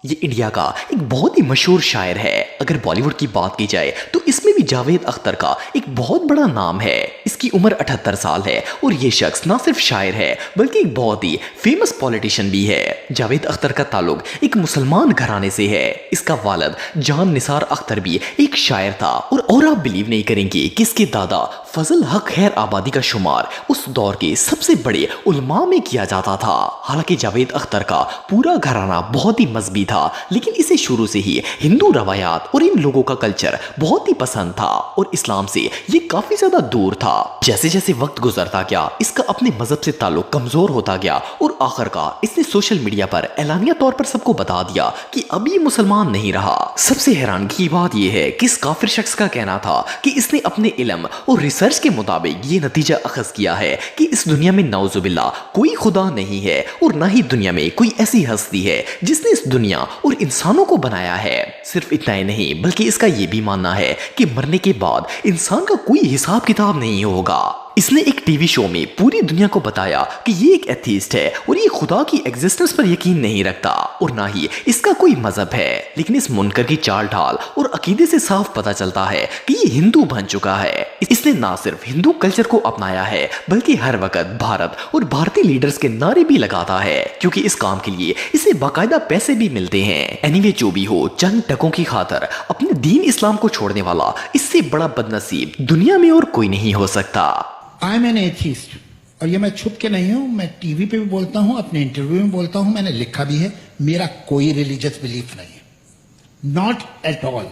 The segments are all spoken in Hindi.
ये इंडिया का एक बहुत ही मशहूर शायर है। अगर बॉलीवुड की बात की जाए तो इसमें भी जावेद अख्तर का एक बहुत बड़ा नाम है। इसकी उम्र 78 साल है और ये शख्स ना सिर्फ शायर है बल्कि एक बहुत ही फेमस पॉलिटिशियन भी है। जावेद अख्तर का ताल्लुक एक मुसलमान घराने से है। इसका वालिद जान निसार अख्तर भी एक शायर था और आप बिलीव नहीं करेंगे कि इसके दादा फजल हक खैर आबादी का शुमार उस दौर के सबसे बड़े उलमा में किया जाता था। हालांकि जावेद अख्तर का पूरा घराना बहुत ही मजबी था, लेकिन इसे शुरू से ही हिंदू रवायात और इन लोगों का कल्चर बहुत ही पसंद था और इस्लाम से ये काफी ज्यादा दूर था। जैसे जैसे वक्त गुजरता गया इसका अपने मजहब से ताल्लुक कमजोर होता गया और आखिरकार इसने सोशल मीडिया पर एलानिया तौर पर सबको बता दिया कि अब ये मुसलमान नहीं रहा। सबसे हैरानगी की बात यह है कि इस काफिर शख्स का कहना था कि इसने अपने इल्म और रिसर्च के मुताबिक ये नतीजा अखज किया है कि इस दुनिया में नौजुबिल्ला कोई खुदा नहीं है और ना ही दुनिया में कोई ऐसी हस्ती है जिसने इस दुनिया और इंसानों को बनाया है। सिर्फ इतना ही नहीं बल्कि इसका यह भी मानना है कि मरने के बाद इंसान का कोई हिसाब किताब नहीं होगा। इसने एक टीवी शो में पूरी दुनिया को बताया कि ये एक एथीस्ट है और ये खुदा की एग्जिस्टेंस पर यकीन नहीं रखता और ना ही इसका कोई मजहब है। लेकिन इस मुनकर की चाल ढाल और अकीदे से साफ पता चलता है कि ये हिंदू बन चुका है। इसने ना सिर्फ हिंदू कल्चर को अपनाया है बल्कि हर वक्त भारत और भारतीय लीडर्स के नारे भी लगाता है, क्योंकि इस काम के लिए इसे बाकायदा पैसे भी मिलते हैं। एनीवे जो भी हो, चंद टकों की खातर अपने दीन इस्लाम को छोड़ने वाला इससे बड़ा बदनसीब दुनिया में और कोई नहीं हो सकता। आई एम एन एथीस्ट, और ये मैं छुप के नहीं हूं, मैं टीवी पे भी बोलता हूं, अपने इंटरव्यू में बोलता हूं, मैंने लिखा भी है। मेरा कोई रिलीजियस बिलीफ नहीं है, not at all.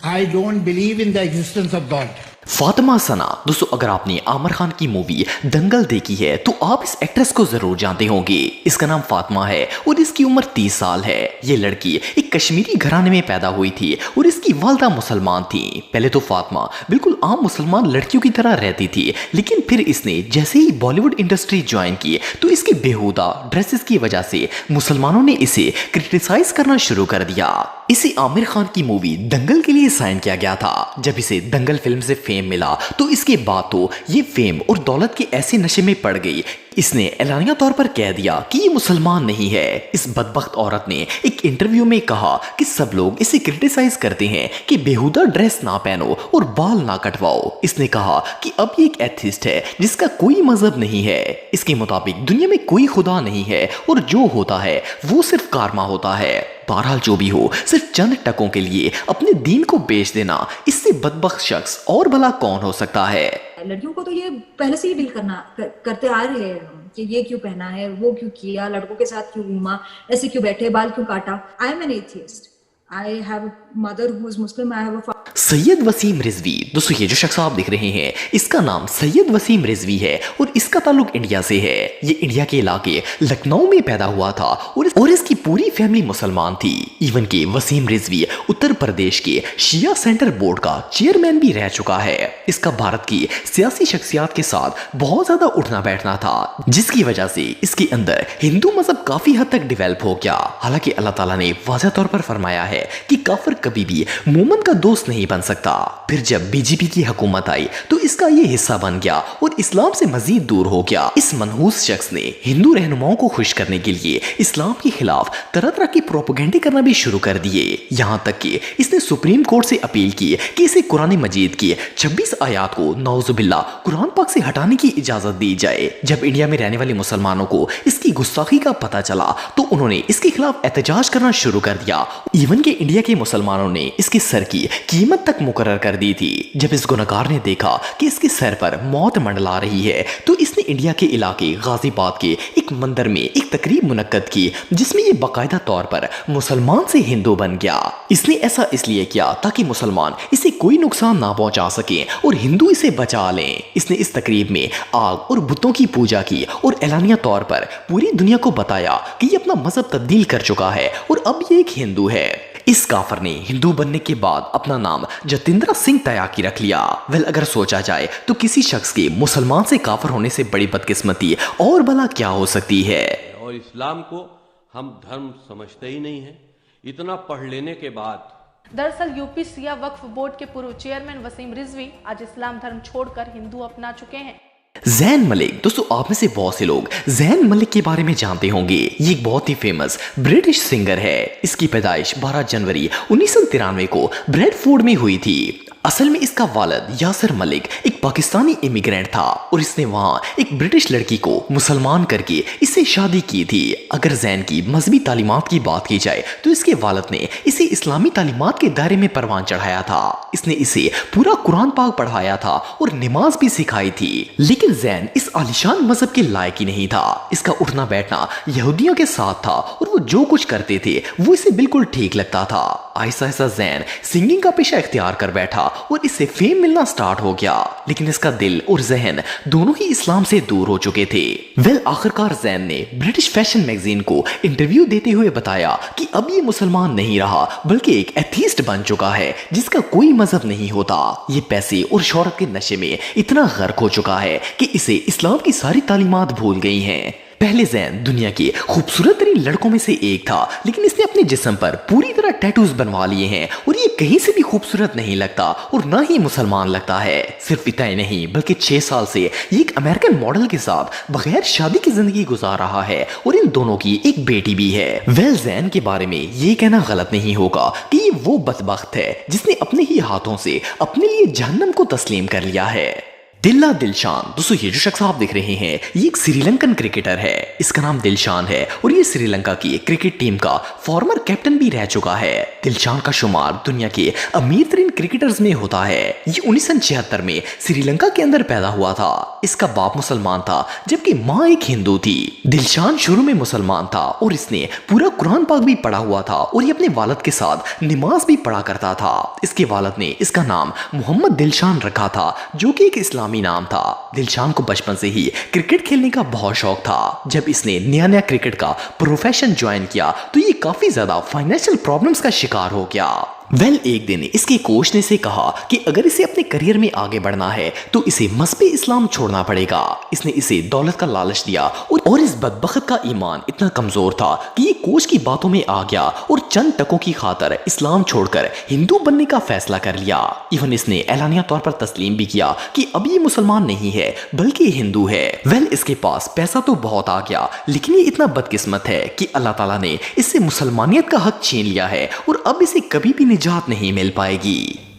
I don't believe in the existence of God. Fatima Sana. दोस्तों, अगर आपने आमिर खान की मूवी दंगल देखी है तो आप इस एक्ट्रेस को जरूर जानते होंगे। इसका नाम फातिमा है और इसकी उम्र 30 साल है। ये लड़की एक कश्मीरी घराने में पैदा हुई थी और इसकी वालदा मुसलमान थी। पहले तो फातिमा बिल्कुल आम मुसलमान लड़कियों की तरह रहती थी, लेकिन फिर इसने जैसे ही बॉलीवुड इंडस्ट्री ज्वाइन की तो इसके बेहुदा ड्रेसेस की वजह से मुसलमानों ने इसे क्रिटिसाइज करना शुरू कर दिया। इसे आमिर खान की मूवी दंगल के लिए साइन किया गया था। जब इसे दंगल फिल्म से फेम मिला तो इसके बाद तो ये फेम और दौलत के ऐसे नशे में पड़ गई, इसने एलानिया तौर पर कह दिया कि ये मुसलमान नहीं है। इस बदबख्त औरत ने एक इंटरव्यू में कहा कि सब लोग इसे क्रिटिसाइज करते हैं कि बेहुदा ड्रेस ना पहनो और बाल ना कटवाओ। इसने कहा कि अब ये एक एथिस्ट है जिसका कोई मजहब नहीं है। इसके मुताबिक दुनिया में कोई खुदा नहीं है और जो होता है वो सिर्फ कारमा होता है। बहरहाल जो भी हो, सिर्फ चंद टकों के लिए अपने दीन को बेच देना, इससे बदबख्त शख्स और भला कौन हो सकता है। लड़कियों को तो ये पहले से ही डील करते आ रहे हैं कि ये क्यों पहना है, वो क्यों किया, लड़कों के साथ क्यों घूमा, ऐसे क्यों बैठे, बाल क्यों काटा। I am an atheist, I have a mother who is Muslim, I have a Syed Waseem Rizvi. दोस्तों, ये जो शख्स आप देख रहे हैं इसका नाम सैयद वसीम रिजवी है और इसका ताल्लुक इंडिया से है। ये इंडिया के इलाके लखनऊ में पैदा हुआ था और इसकी पूरी फैमिली मुसलमान थी। इवन के वसीम रिजवी उत्तर प्रदेश के शिया सेंटर बोर्ड का चेयरमैन भी रह चुका है। इसका भारत की सियासी शख्सियात के साथ बहुत ज्यादा उठना बैठना था, जिसकी वजह से इसके अंदर हिंदू मजहब काफी हद तक डेवलप हो गया। हालांकि अल्लाह ताला ने वाज़ेह तौर पर फरमाया है कि काफिर कभी भी मोमन का दोस्त नहीं बन सकता। फिर जब बीजेपी की हुकूमत आई तो इसका ये हिस्सा बन गया और इस्लाम से मजीद दूर हो गया। इस मनहूस शख्स ने हिंदू रहनुमाओं को खुश करने के लिए इस्लाम के खिलाफ तरह तरह की प्रोपेगेंडे करना भी शुरू कर दिए। यहाँ तक कि इसने सुप्रीम कोर्ट से अपील की कि इसे कुरान मजीद की 26 आयात को नौजुबिल्ला कुरान पाक से हटाने की इजाजत दी जाए। जब इंडिया में रहने वाले मुसलमानों को इसकी गुस्ताखी का पता चला तो उन्होंने इसके खिलाफ एहतजाज करना शुरू कर दिया। इवन के इंडिया के मुसलमानों ने इसके सर की कीमत तक मुकर्रर कर दी थी। जब इस गुनहगार ने देखा कि इसके सर पर मौत मंडला रही है तो इसने इंडिया के इलाके गाजियाबाद के एक मंदिर में एक तकरीब मुनक्कद की, जिसमें ये बाकायदा तौर पर मुसलमान से हिंदू बन गया। इसने ऐसा इसलिए किया ताकि मुसलमान इसे कोई नुकसान ना पहुंचा सके और हिंदू इसे बचा लें। इसने इस तकरीब में आग और बुतों की पूजा की और एलानिया तौर पर पूरी दुनिया को बताया कि ये अपना मजहब तब्दील कर चुका है और अब ये एक हिंदू है। इस काफर ने हिंदू बनने के बाद अपना नाम जतिंद्र सिंह तयाकी रख लिया। वेल, अगर सोचा जाए तो किसी शख्स के मुसलमान से काफर होने से बड़ी बदकिस्मती और भला क्या हो सकती है। और इस्लाम को हम धर्म समझते ही नहीं है, इतना पढ़ लेने के बाद। दरअसल यूपी सिया वक्फ बोर्ड के पूर्व चेयरमैन वसीम रिजवी आज इस्लाम धर्म छोड़कर हिंदू अपना चुके हैं। जैन मलिक, दोस्तों आप में से बहुत से लोग जैन मलिक के बारे में जानते होंगे। ये एक बहुत ही फेमस ब्रिटिश सिंगर है। इसकी पैदाइश 12 जनवरी 1993 को ब्रेडफोर्ड में हुई थी। असल में इसका वालिद यासिर मलिक एक पाकिस्तानी इमिग्रेंट था और इसने वहां एक ब्रिटिश लड़की को मुसलमान करके इससे शादी की थी। अगर जैन की मजहबी तालीमात की बात की जाए तो इसके वालिद ने इसे इस्लामी तालीमात के दायरे में परवान चढ़ाया था। इसने इसे पूरा कुरान पाक पढ़ाया था और नमाज भी सिखाई थी। लेकिन जैन इस आलिशान मजहब के लायक ही नहीं था। इसका उठना बैठना यहूदियों के साथ था और वो जो कुछ करते थे वो इसे बिल्कुल ठीक लगता था। आहिस्ता आहिस्ता जैन सिंगिंग का पेशा इख्तियार कर बैठा और इससे फेम मिलना स्टार्ट हो गया। लेकिन इसका दिल और जहन दोनों ही इस्लाम से दूर हो चुके थे। आखिरकार जैन ने ब्रिटिश फैशन मैगजीन को इंटरव्यू देते हुए बताया कि अब ये मुसलमान नहीं रहा बल्कि एक एथीस्ट बन चुका है जिसका कोई मजहब नहीं होता। ये पैसे और शोहरत के नशे में इतना गर्क हो चुका है कि इसे इस्लाम की सारी तालीमात भूल गई हैं। पहले जैन दुनिया के खूबसूरत तरीन लड़कों में से एक था, लेकिन इसने अपने जिस्म पर पूरी तरह टैटूज बनवा लिए हैं और ये कहीं से भी खूबसूरत नहीं लगता और ना ही मुसलमान लगता है। सिर्फ इतना ही नहीं बल्कि 6 साल से ये एक अमेरिकन मॉडल के साथ बगैर शादी की जिंदगी गुजार रहा है और इन दोनों की एक बेटी भी है। जैन के बारे में ये कहना गलत नहीं होगा कि ये वो बदबख्त है जिसने अपने ही हाथों से अपने लिए जहन्नम को तस्लीम कर लिया है। दिल्ला दिलशान, दोस्तों ये जो शख्स आप देख रहे हैं ये एक श्रीलंकन क्रिकेटर है। इसका नाम दिलशान है और ये श्रीलंका की क्रिकेट टीम का फॉर्मर कैप्टन भी रह चुका है। दिलशान का शुमार दुनिया के अमीर तरीन क्रिकेटर्स में होता है। ये 1976 में श्रीलंका के अंदर पैदा हुआ था। इसका बाप मुसलमान था जबकि माँ एक हिंदू थी। दिलशान शुरू में मुसलमान था और इसने पूरा कुरान पाक भी पढ़ा हुआ था और ये अपने वालिद के साथ नमाज भी पढ़ा करता था। इसके वालिद ने इसका नाम मोहम्मद दिलशान रखा था जो कि एक इस्लामी नाम था। दिलशान को बचपन से ही क्रिकेट खेलने का बहुत शौक था। जब इसने नया क्रिकेट का प्रोफेशन ज्वाइन किया तो ये काफी ज्यादा फाइनेंशियल प्रॉब्लम्स का शिकार हो गया। एक दिन इसके कोच ने इसे कहा कि अगर इसे अपने करियर में आगे बढ़ना है तो इसे मज़हब इस्लाम छोड़ना पड़ेगा। इसने इसे दौलत का लालच दिया और इस बदबख्त का ईमान इतना कमजोर था कि ये कोच की बातों में आ गया और चंद टकों की खातर इस्लाम छोड़कर हिंदू बनने का फैसला कर लिया। इवन इसने एलानिया तौर पर तस्लीम भी किया कि अब ये मुसलमान नहीं है बल्कि हिंदू है। इसके पास पैसा तो बहुत आ गया लेकिन ये इतना बदकिस्मत है कि अल्लाह ताला ने इससे मुसलमानियत का हक छीन लिया है और अब इसे कभी भी निजात नहीं मिल पाएगी।